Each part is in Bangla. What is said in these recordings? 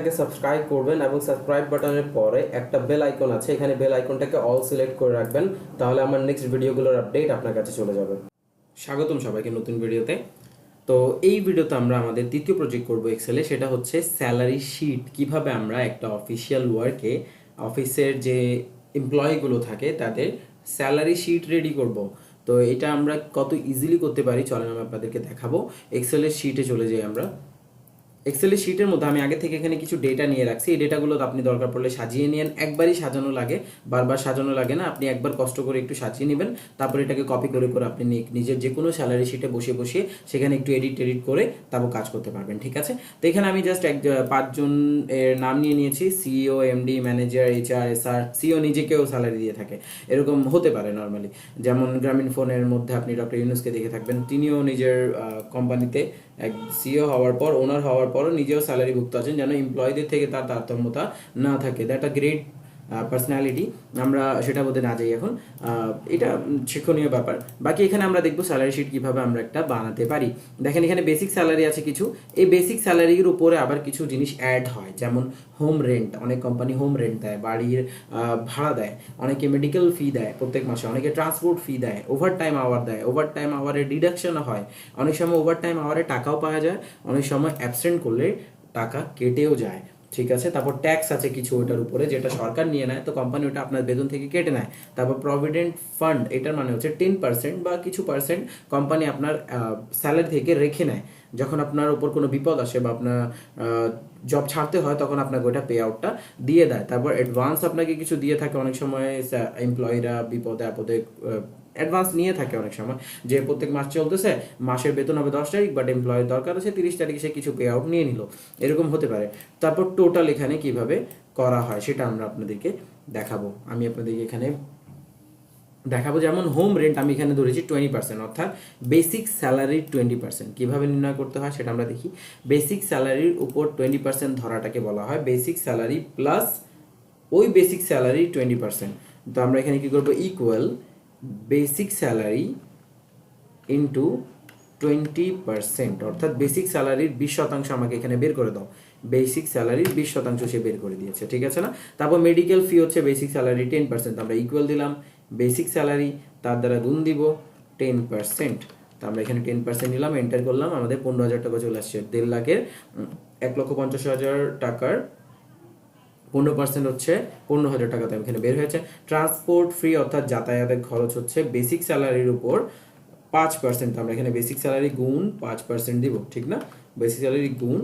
চ্যানেলটাকে সাবস্ক্রাইব করবেন এবং সাবস্ক্রাইব বাটনের পরে একটা বেল আইকন আছে, এখানে বেল আইকনটাকে অল সিলেক্ট করে রাখবেন, তাহলে আমার নেক্সট ভিডিওগুলোর আপডেট আপনার কাছে চলে যাবে। স্বাগতম সবাইকে নতুন ভিডিওতে। তো এই ভিডিওতে আমরা আমাদের তৃতীয় প্রজেক্ট করব এক্সেলে, সেটা হচ্ছে স্যালারি শিট। কিভাবে আমরা একটা অফিসিয়াল ওয়ার্কে অফিসের যে এমপ্লয়িগুলো থাকে তাদের স্যালারি শিট রেডি করব। তো এটা আমরা কত ইজিলি করতে পারি চলেন আমি আপনাদেরকে দেখাবো। এক্সেলের শিটে চলে যাই আমরা। এক্সেলের শিটের মধ্যে আমি আগে থেকে এখানে কিছু ডেটা নিয়ে রাখছি। এই ডেটাগুলো আপনি দরকার পড়লে সাজিয়ে নিন। একবারই সাজানো লাগে, বারবার সাজানো লাগে না। আপনি একবার কষ্ট করে একটু সাজিয়ে নেবেন, তারপর এটাকে কপি করে করে আপনি নিজের যে কোনো স্যালারি শিটে বসিয়ে বসিয়ে সেখানে একটু এডিট করে তারপর কাজ করতে পারবেন। ঠিক আছে, তো এখানে আমি জাস্ট 5 জন এর নাম নিয়ে নিয়েছি। CEO, MD, manager, HR, SR. CEO নিজেকেও স্যালারি দিয়ে থাকে, এরকম হতে পারে নর্মালি। যেমন গ্রামীণ ফোনের মধ্যে আপনি ডক্টর ইউনুসকে দেখে থাকবেন, তিনিও নিজের কোম্পানিতে এক সিইও হওয়ার পর, ওনার হওয়ার পরও নিজেও স্যালারিভুক্ত আছেন, যেন এমপ্লয়ীদের থেকে তার তারতম্যতা না থাকে। That a great personality. আমরা সেটা বলতে না যাই এখন, এটা শিক্ষণীয় ব্যাপার। বাকি এখানে আমরা দেখবো স্যালারি শিট কিভাবে আমরা একটা বানাতে পারি। দেখেন এখানে বেসিক স্যালারি আছে কিছু। এই বেসিক স্যালারির উপরে আবার কিছু জিনিস অ্যাড হয়, যেমন হোম রেন্ট। অনেক কোম্পানি হোম রেন্ট দেয়, বাড়ির ভাড়া দেয়, অনেকে মেডিকেল ফি দেয় প্রত্যেক মাসে, অনেকে ট্রান্সপোর্ট ফি দেয়, ওভার টাইম আওয়ার দেয়, ওভার টাইম আওয়ারে ডিডাকশন হয়, অনেক সময় ওভার টাইম আওয়ারে টাকাও পাওয়া যায়, অনেক সময় অ্যাবসেন্ট করলে টাকা কেটেও যায়। ঠিক আছে, তারপর ট্যাক্স আছে কিছু ওটার উপরে, যেটা সরকার নিয়ে নেয়, তো কোম্পানি ওটা আপনার বেতন থেকে কেটে নেয়। তারপর প্রভিডেন্ট ফান্ড, এটার মানে হচ্ছে 10% বা কিছু পার্সেন্ট কোম্পানি আপনার স্যালারি থেকে রেখে নেয়। যখন আপনার উপর কোনো বিপদ আসে বা আপনার জব ছাড়তে হয়, তখন আপনাকে ওটা পে আউটটা দিয়ে দেয়। তারপর অ্যাডভান্স আপনাকে কিছু দিয়ে থাকে অনেক সময়। এমপ্লয়িরা বিপদে আপদে অ্যাডভান্স নিয়ে থাকে অনেক সময়, যে প্রত্যেক মাস চলতেছে, মাসের বেতন হবে 10 তারিখ, বাট এমপ্লয়ের দরকার আছে 30 তারিখে সে কিছু পে আউট নিয়ে নিল, এরকম হতে পারে। তারপর টোটাল এখানে কিভাবে করা হয় সেটা আমরা আপনাদেরকে দেখাবো। আমি আপনাদেরকে এখানে দেখাবো, যেমন হোম রেন্ট আমি এখানে ধরেছি 20%, অর্থাৎ বেসিক স্যালারির 20%। কীভাবে নির্ণয় করতে হয় সেটা আমরা দেখি। বেসিক স্যালারির উপর 20% ধরাটাকে বলা হয় বেসিক স্যালারি প্লাস ওই বেসিক স্যালারি 20%। তো আমরা এখানে কী করবো, ইকুয়াল বেসিক স্যালারি ইন্টু 20%, অর্থাৎ বেসিক স্যালারির 20% আমাকে এখানে বের করে দাও। বেসিক স্যালারির 20% সে বের করে দিয়েছে, ঠিক আছে না। তারপর মেডিকেল ফি হচ্ছে বেসিক স্যালারি 10%, আমরা ইকুয়াল দিলাম বেসিক স্যালারি, তার দ্বারা গুণ দিব 10%। তো আমরা এখানে 10% নিলাম, এন্টার করলাম, আমাদের 15,000 টাকা চলে আসছে। 1.5 লাখের 1,50,000 টাকার 15% হচ্ছে 15,000 টাকা। তো এখানে বের হয়েছে। ট্রান্সপোর্ট ফ্রি অর্থাৎ যাতায়াতের খরচ হচ্ছে বেসিক স্যালারির উপর 5%। আমরা এখানে বেসিক স্যালারি গুণ 5% দিব, ঠিক না। বেসিক স্যালারি গুণ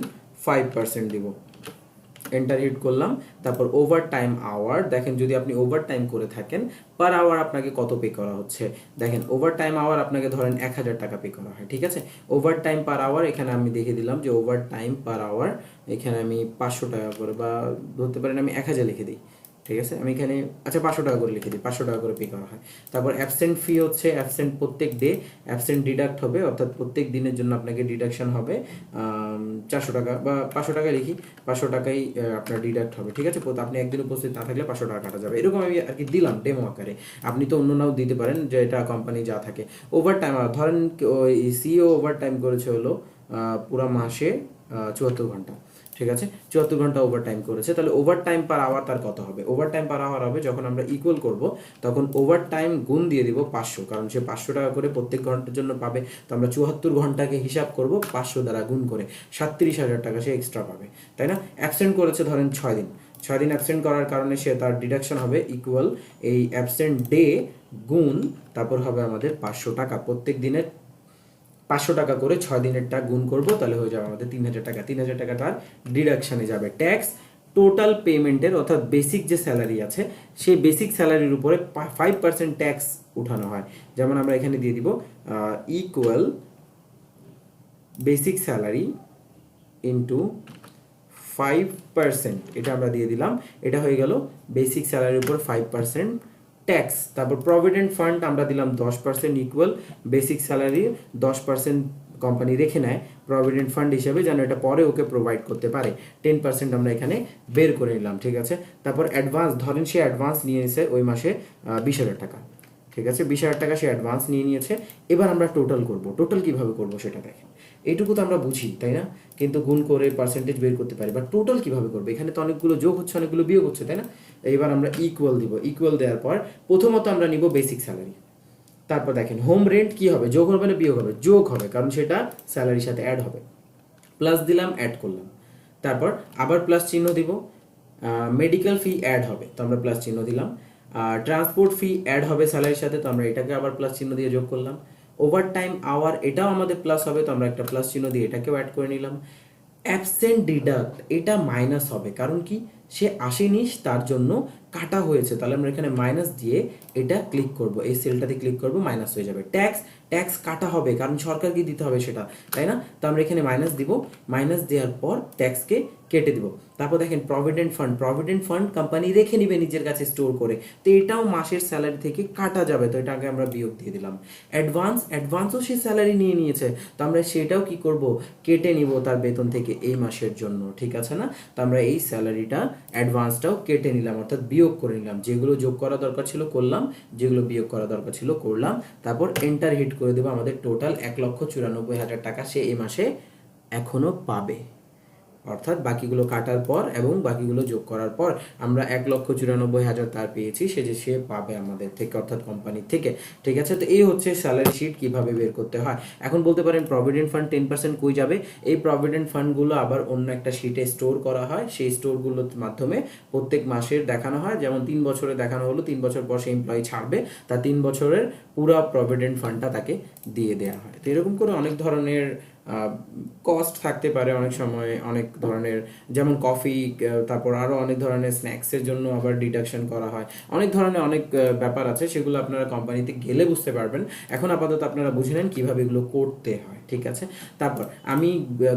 5% দিব, এন্টার হিট করলাম। তারপর ওভার টাইম আওয়ার, দেখেন যদি আপনি ওভার টাইম করে থাকেন পার আওয়ার আপনাকে কত পে করা হচ্ছে। দেখেন ওভার টাইম আওয়ার আপনাকে ধরেন 1,000 টাকা পে করা হয়, ঠিক আছে। ওভার টাইম পার আওয়ার এখানে আমি দেখে দিলাম যে ওভার টাইম পার আওয়ার এখানে আমি 500 টাকা করে, বা ধরতে পারেন আমি 1,000 লিখে দিই, ঠিক আছে। আমি এখানে আচ্ছা 500 টাকা করে লিখে দিই, 500 টাকা করে পে করা হয়। তারপর অ্যাবসেন্ট ফি হচ্ছে, অ্যাবসেন্ট প্রত্যেক ডে অ্যাবসেন্ট ডিডাক্ট হবে, অর্থাৎ প্রত্যেক দিনের জন্য আপনাকে ডিডাকশন হবে 400 টাকা, বা 500 টাকা লিখি, 500 টাকাই আপনার ডিডাক্ট হবে, ঠিক আছে। আপনি একদিন উপস্থিত না থাকলে 500 টাকা কাটা যাবে, এরকম আমি আর কি দিলাম ডেমো আকারে। আপনি তো অন্য নাও দিতে পারেন, যে এটা কোম্পানি যা থাকে। ওভার টাইম ধরেন ওই সিইও ওভার টাইম করেছে হলো পুরো মাসে 74 ঘন্টা, ঠিক আছে। 74 ঘন্টা ওভার টাইম করেছে, তাহলে ওভার টাইম পার আওয়ার তার কত হবে। ওভার টাইম পার আওয়ার হবে, যখন আমরা ইকুয়াল করব তখন ওভার টাইম গুণ দিয়ে দিব 500, কারণ সে 500 টাকা করে প্রত্যেক ঘন্টার জন্য পাবে। তো আমরা 74 ঘন্টাকে হিসাব করব 500 দ্বারা গুণ করে, 37,000 টাকা সে এক্সট্রা পাবে, তাই না। অ্যাবসেন্ট করেছে ধরেন 6 দিন, 6 দিন অ্যাবসেন্ট করার কারণে সে তার ডিডাকশন হবে ইকুয়াল এই অ্যাবসেন্ট ডে গুণ, তারপর হবে আমাদের 500 টাকা। প্রত্যেক দিনের 500 টাকা করে 6 দিনেরটা গুণ করবো, তাহলে হয়ে যাবে আমাদের 3,000 টাকা। 3,000 টাকা তার ডিডাকশানে যাবে। ট্যাক্স টোটাল পেমেন্টের, অর্থাৎ বেসিক যে স্যালারি আছে সেই বেসিক স্যালারির উপরে 5% ট্যাক্স উঠানো হয়। যেমন আমরা এখানে দিয়ে দিব ইকুয়াল বেসিক স্যালারি ইন্টু 5%, এটা আমরা দিয়ে দিলাম। এটা হয়ে গেল বেসিক স্যালারির উপর 5% ট্যাক্স। তারপর প্রভিডেন্ট ফান্ড আমরা দিলাম 10% ইকুয়াল বেসিক স্যালারির 10% কোম্পানি রেখে নেয় প্রভিডেন্ট ফান্ড হিসেবে, যেন এটা পরে ওকে প্রোভাইড করতে পারে। 10% আমরা এখানে বের করে নিলাম, ঠিক আছে। তারপর অ্যাডভান্স, ধরেন সে অ্যাডভান্স নিয়ে নিয়েছে ওই মাসে 20,000 টাকা, ঠিক আছে। 20,000 টাকা সে অ্যাডভান্স নিয়ে নিয়েছে। এবার আমরা টোটাল করব। টোটাল কিভাবে করব সেটা দেখেন। এইটুকু তো আমরা বুঝি, তাই না? কিন্তু গুণ করে পার্সেন্টেজ বের করতে পারি, বা টোটাল কিভাবে করবে? এখানে তো অনেকগুলো যোগ হচ্ছে, অনেকগুলো বিয়োগ হচ্ছে, তাই না? এইবার আমরা ইকুয়াল দিব। ইকুয়াল দেওয়ার পর প্রথমত আমরা নিব বেসিক স্যালারি। তারপর দেখেন হোম রেন্ট কি হবে, যোগ হবে না বিয়োগ হবে? যোগ হবে, কারণ সেটা স্যালারির সাথে অ্যাড হবে। প্লাস দিলাম, অ্যাড করলাম, তারপর আবার প্লাস চিহ্ন দিব। মেডিকেল ফি অ্যাড হবে, তো আমরা প্লাস চিহ্ন দিলাম। ট্রান্সপোর্ট ফি অ্যাড হবে স্যালারির সাথে, তো আমরা এটাকে আবার প্লাস চিহ্ন দিয়ে যোগ করলাম। ওভার টাইম আওয়ার এটাও আমাদের প্লাস হবে, তো আমরা একটা প্লাস চিহ্ন দিয়ে এটাকেও অ্যাড করে নিলাম। অ্যাবসেন্ট ডিডাক্ট এটা মাইনাস হবে, কারণ কি সে আসেনি, তার জন্য কাটা হয়েছে, তাহলে আমরা এখানে মাইনাস দিয়ে এটা ক্লিক করব, এই সেলটাতে ক্লিক করব, মাইনাস হয়ে যাবে। ট্যাক্স, ট্যাক্স কাটা হবে, কারণ সরকারকে দিতে হবে সেটা, তাই না? তো আমরা এখানে মাইনাস দিব, মাইনাস দেওয়ার পর ট্যাক্সকে কেটে দিব। তারপর দেখেন provident fund, provident fund company রেখে নিবে নিজের কাছে স্টোর করে, তো এটাও মাসের স্যালারি থেকে কাটা যাবে, তো এটাকে আমরা বিয়োগ দিয়ে দিলাম। অ্যাডভান্স, অ্যাডভান্সও সে স্যালারি নিয়ে নিয়েছে, তো আমরা সেটাও কি করব, কেটে নিব তার বেতন থেকে এই মাসের জন্য, ঠিক আছে না? তো আমরা এই স্যালারিটা অ্যাডভান্সটাও কেটে নিলাম, অর্থাৎ বিয়োগ করে নিলাম। যেগুলো যোগ করা দরকার ছিল করলাম, যেগুলো বিয়োগ করা দরকার ছিল করলাম। তারপর এন্টার হিট করে দেবো, আমাদের টোটাল 1,94,000 টাকা সে এই মাসে এখনো পাবে। অর্থাৎ বাকিগুলো কাটার পর এবং বাকিগুলো যোগ করার পর আমরা 1,94,000 তার পেয়েছি, সে পাবে আমাদের থেকে, অর্থাৎ কোম্পানি থেকে, ঠিক আছে? তো এই হচ্ছে স্যালারি শিট কিভাবে বের করতে হয়। এখন বলতে পারেন প্রভিডেন্ট ফান্ড 10% কই যাবে? এই প্রভিডেন্ট ফান্ডগুলো আবার অন্য একটা শিটে স্টোর করা হয়, সেই স্টোরগুলোর মাধ্যমে প্রত্যেক মাসের দেখানো হয়। যেমন 3 বছরে দেখানো হলো, 3 বছর পর সে এমপ্লয়ি ছাড়বে, তা 3 বছরের পুরো প্রভিডেন্ট ফান্ডটা তাকে দিয়ে দেওয়া হয়। তো এরকম করে অনেক ধরনের কস্ট থাকতে পারে, অনেক সময় অনেক ধরনের, যেমন কফি, তারপর আরও অনেক ধরনের স্ন্যাক্সের জন্য আবার ডিডাকশন করা হয়, অনেক ধরনের অনেক ব্যাপার আছে, সেগুলো আপনারা কোম্পানিতে গেলে বুঝতে পারবেন। এখন আপাতত আপনারা বুঝে নেন কীভাবে এগুলো করতে হয়, ঠিক আছে? তারপর আমি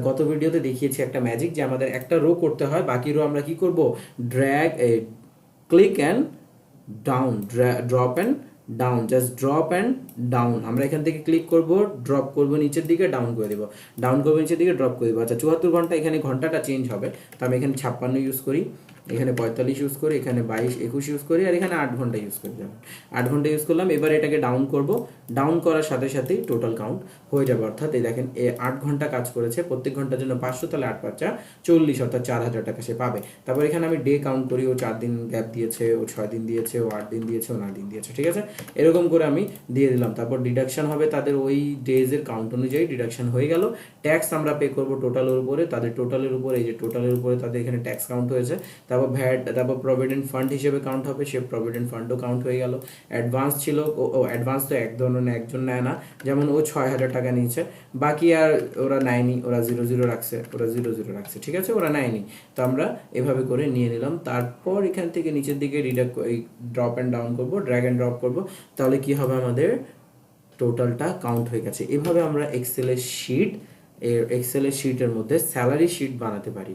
গত ভিডিওতে দেখিয়েছি একটা ম্যাজিক, যে আমাদের একটা রো করতে হয়, বাকি রো আমরা কি করব, drag, click and down, drop and down, just drop and down. আমরা এখান থেকে ক্লিক করব, ড্রপ করব নিচের দিকে, ডাউন করে দেবো, ডাউন করবো নিচের দিকে, ড্রপ করে দেবো। আচ্ছা 74 ঘন্টা, এখানে ঘন্টাটা চেঞ্জ হবে, তো আমি এখানে 56 ইউজ করি, এখানে 45 ইউজ করি, এখানে 22, 21 ইউজ করি, আর এখানে 8 ঘন্টা ইউজ করি, যেমন 8 ঘন্টা ইউজ করলাম। এবার এটাকে ডাউন করব, ডাউন করার সাথে সাথেই টোটাল কাউন্ট হয়ে যাবে। অর্থাৎ এই দেখেন 8 ঘন্টা কাজ করেছে, প্রত্যেক ঘন্টার জন্য 500, তাহলে 8 5 40, অর্থাৎ 4,000 টাকা সে পাবে। তারপর এখানে আমি ডে কাউন্ট করি, ও 4 দিন গ্যাপ দিয়েছে, ও 6 দিন দিয়েছে, ও 8 দিন দিয়েছে, ও 9 দিন দিয়েছে, ঠিক আছে? এরকম করে আমি দিয়ে দিলাম। তারপর ডিডাকশন হবে তাদের ওই ডেজের কাউন্ট অনুযায়ী, ডিডাকশন হয়ে গেল। ট্যাক্স আমরা পে করব টোটালের উপরে, তাদের টোটালের উপরে, এই যে টোটালের উপরে তাদের এখানে ট্যাক্স কাউন্ট হয়েছে। তারপর ভ্যাট, তারপর প্রভিডেন্ট ফান্ড হিসেবে কাউন্ট হবে, সে প্রভিডেন্ট ফান্ডও কাউন্ট হয়ে গেল। অ্যাডভান্স ছিল, ও অ্যাডভান্স তো এক ধরনের একজন নেয় না, যেমন ও 6,000 টাকা নিয়েছে, বাকি আর ওরা নেয়নি, ওরা 0 রাখছে, ওরা 0 রাখছে, ঠিক আছে? ওরা নেয়নি, তো আমরা এভাবে করে নিয়ে নিলাম। তারপর এখান থেকে নিচের দিকে ড্রপ অ্যান্ড ডাউন করবো, ড্র্যাগ অ্যান্ড ড্রপ করবো, তাহলে কি হবে, আমাদের টোটালটা কাউন্ট হয়ে গেছে। এভাবে আমরা এক্সেলের শিটের মধ্যে স্যালারি শিট বানাতে পারি,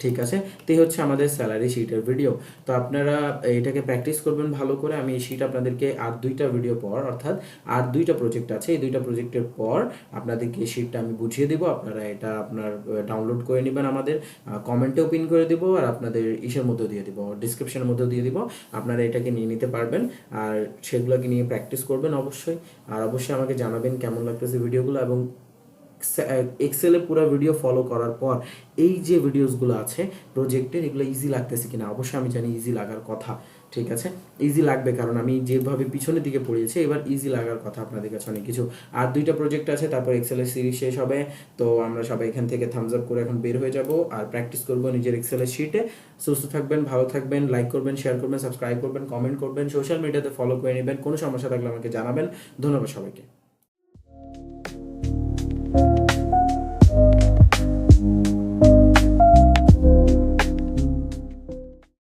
ঠিক আছে? তো এই হচ্ছে আমাদের স্যালারি শিটের ভিডিও। তো আপনারা এটাকে প্র্যাকটিস করবেন ভালো করে। আমি এই শিট আপনাদেরকে আর 2টা ভিডিও পর, অর্থাৎ আর 2টা প্রজেক্ট আছে, এই 2টা প্রজেক্টের পর আপনাদেরকে এই শিটটা আমি বুঝিয়ে দেবো। আপনারা এটা আপনার ডাউনলোড করে নেবেন, আমাদের কমেন্টেও পিন করে দেবো, আর আপনাদের ইসের মধ্যেও দিয়ে দিব, ডিসক্রিপশনের মধ্যেও দিয়ে দিব, আপনারা এটাকে নিয়ে নিতে পারবেন, আর সেগুলোকে নিয়ে প্র্যাকটিস করবেন অবশ্যই। আর অবশ্যই আমাকে জানাবেন কেমন লাগতেছে ভিডিওগুলো, এবং এক্সেলে পুরো ভিডিও ফলো করার পর এই যে ভিডিওসগুলো আছে প্রজেক্টের, এগুলো ইজি লাগতেছে কিনা। অবশ্যই আমি জানি ইজি লাগার কথা, ঠিক আছে? ইজি লাগবে, কারণ আমি যেভাবে পিছনের দিকে পড়িয়েছি, এবার ইজি লাগার কথা আপনাদের কাছে অনেক কিছু। আর 2টা প্রজেক্ট আছে, তারপর এক্সেলের সিরিজ শেষ হবে। তো আমরা সবাই এখান থেকে থামস আপ করে এখন বের হয়ে যাব, আর প্র্যাকটিস করবো নিজের এক্সেলের শিটে। সুস্থ থাকবেন, ভালো থাকবেন, লাইক করবেন, শেয়ার করবেন, সাবস্ক্রাইব করবেন, কমেন্ট করবেন, সোশ্যাল মিডিয়াতে ফলো করে নেবেন। কোনো সমস্যা থাকলে আমাকে জানাবেন। ধন্যবাদ সবাইকে।